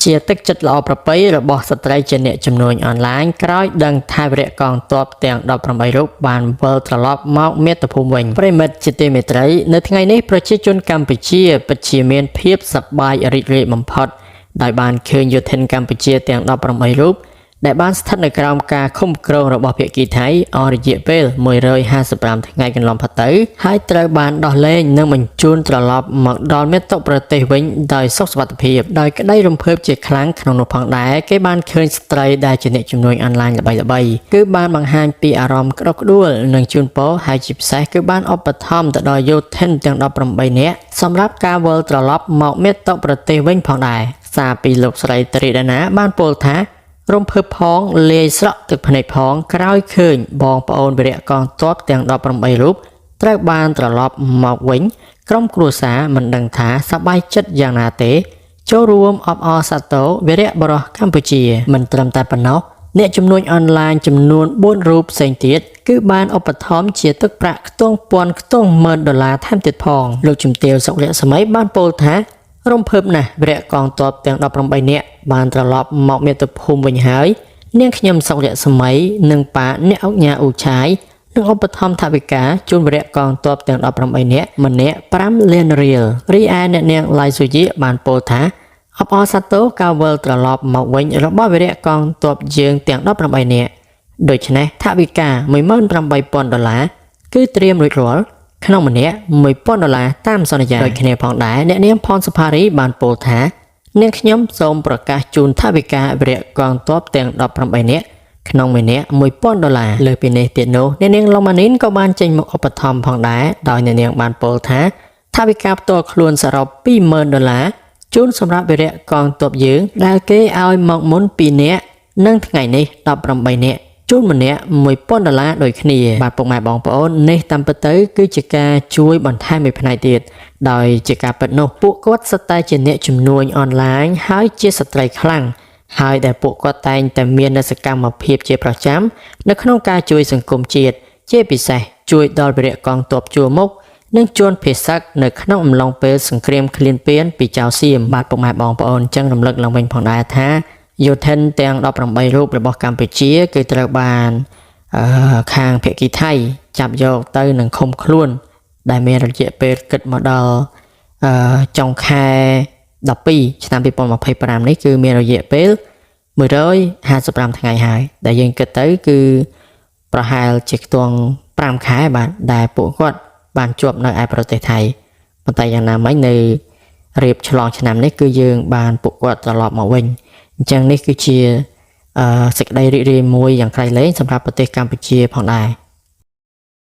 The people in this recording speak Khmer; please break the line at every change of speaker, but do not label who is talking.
ជាទឹកចិត្តល្អប្រពៃរបស់ស្ត្រីជាអ្នកជំនួញអនឡាញក្រោយដឹងថាវីរៈកងទ័ពទាំង18រូបបានវិលត្រឡប់មកមាតុភូមិវិញប្រិមិត្តជាទីមេត្រីនៅថ្ងៃនេះប្រជាជនកម្ពុជាពិតជាមានភាពសប្បាយរីករាយបំផុតដោយបានឃើញយោធិនកម្ពុជាទាំង18រូបដែលបានស្ថិតនៅក្រោមការឃុំគ្រងរបស់ភាគីថៃអស់រយៈពេល155ថ្ងៃកន្លងផុតទៅហើយត្រូវបានដោះលែងនិងបញ្ជូនត្រឡប់មកដល់មាតុប្រទេសវិញដោយសុខសុវត្ថិភាពដោយក្តីរំភើបជាខ្លាំងក្នុងនោះផងដែរគេបានឃើញស្ត្រីដែលជាអ្នកជំនួយអនឡាញល្បីៗគឺបានបង្ហាញពីអារម្មណ៍ក្តុកក្តួលនិងជូនពរហើយជាពិសេសគឺបានឧបត្ថម្ភទៅដល់យោធិនទាំង18នាក់សម្រាប់ការវិលត្រឡប់មកមាតុប្រទេសវិញផងដែរសារពីលោកស្រីតរីដាណាបានពោលថារំភើបផងលាយស្រក់ទឹកភ្នែកផងក្រោយឃើញបងប្អូនវីរៈកងទ័ពទាំង18រូបត្រូវបានត្រឡប់មកវិញក្រុមគ្រួសារមិនដឹងថាសប្បាយចិត្តយ៉ាងណាទេចូលរួមអបអរសាទរវីរៈបុរសកម្ពុជាមិនត្រឹមតែប៉ុណ្ណោះអ្នកជំនួញអនឡាញចំនួន4រូបផ្សេងទៀតគឺបានឧបត្ថម្ភជាទឹកប្រាក់ខ្ទង់ពាន់ខ្ទង់$10,000ថែមទៀតផងលោកជំទាវសុករស្មីបានពោលថារំភើបណាស់វីរៈកងទ័ពទាំង18នាក់បានត្រឡប់មកមាតុភូមិវិញហើយនាងខ្ញុំសុករស្មីនិងប៉ាអ្នកអុកញ៉ាអ៊ូឆាយនឹងឧបត្ថម្ភថវិកាជូនវីរៈកងទ័ពទាំង18នាក់ម្នាក់5 លានរៀលរីឯអ្នកនាងឡៃស៊ូយីបានពោលថាអបអរសាទរការវិលត្រឡប់មកវិញរបស់វីរៈកងទ័ពយើងទាំង18នាក់ដូច្នេះថវិកា$18,000គឺត្រៀមរួចរាល់ក្នុងម្នាក់$1,000តាមសន្យាដូចគ្នាផងដែរអ្នកនាងផនសុផារីបានពោលថានាងខ្ញុំសូមប្រកាសជូនថវិកាវីរៈកងទ័ពទាំង18នាក់ក្នុងម្នាក់$1,000លើពីនេះទៀតនោះអ្នកនាងឡូម៉ានីនក៏បានចេញមកឧបត្ថម្ភផងដែរដោយអ្នកនាងបានពោលថាថវិកាផ្ទាល់ខ្លួនសរុប$20,000ជូនសម្រាប់វីរៈកងទ័ពយើងដែលគេឲ្យមកមុន2នាក់និងថ្ងៃនេះ18នាក់ជូនម្នាក់$1,000ដូចគ្នាបាទពុកម៉ែបងប្អូននេះតាមពិតទៅគឺជាការជួយបន្ថែមមួយផ្នែកទៀតដោយជាការពិតនោះពួកគាត់សុទ្ធតែជាអ្នកជំនួញអនឡាញហើយជាស្ត្រីខ្លាំងហើយដែលពួកគាត់តែងតែមានសកម្មភាពជាប្រចាំនៅក្នុងការជួយសង្គមជាតិជាពិសេសជួយដល់វីរៈកងទ័ពជួរមុខនិងជួនភាស័កនៅក្នុងអំឡុងពេលសង្គ្រាមឃ្លានពានពីចៅសៀមបាទពុកម៉ែបងប្អូនអញ្ចឹងរំលឹកឡើងវិញផងដែរថាយោធិនទាំង18រូបរបស់កម្ពុជាគឺត្រូវបានខាងភាគីថៃចាប់យកទៅនឹងឃុំខ្លួនដែលមានរយៈពេលគិតមកដល់ចុងខែ12ឆ្នាំ2025នេះគឺមានរយៈពេល155ថ្ងៃហើយដែលយើងគិតទៅគឺប្រហែលជាខ្ទង់5ខែបាទដែលពួកគាត់បានជាប់នៅឯប្រទេសថៃប៉ុន្តែយ៉ាងណាមិញនៅរៀបឆ្លងឆ្នាំនេះគឺយើងបានពួកគាត់ត្រឡប់មកវិញអញ្ចឹងនេះគឺជាសេចក្តីរីករាយមួយយ៉ាងក្រៃលែងសម្រាប់ប្រទេសកម្ពុជាផងដែរ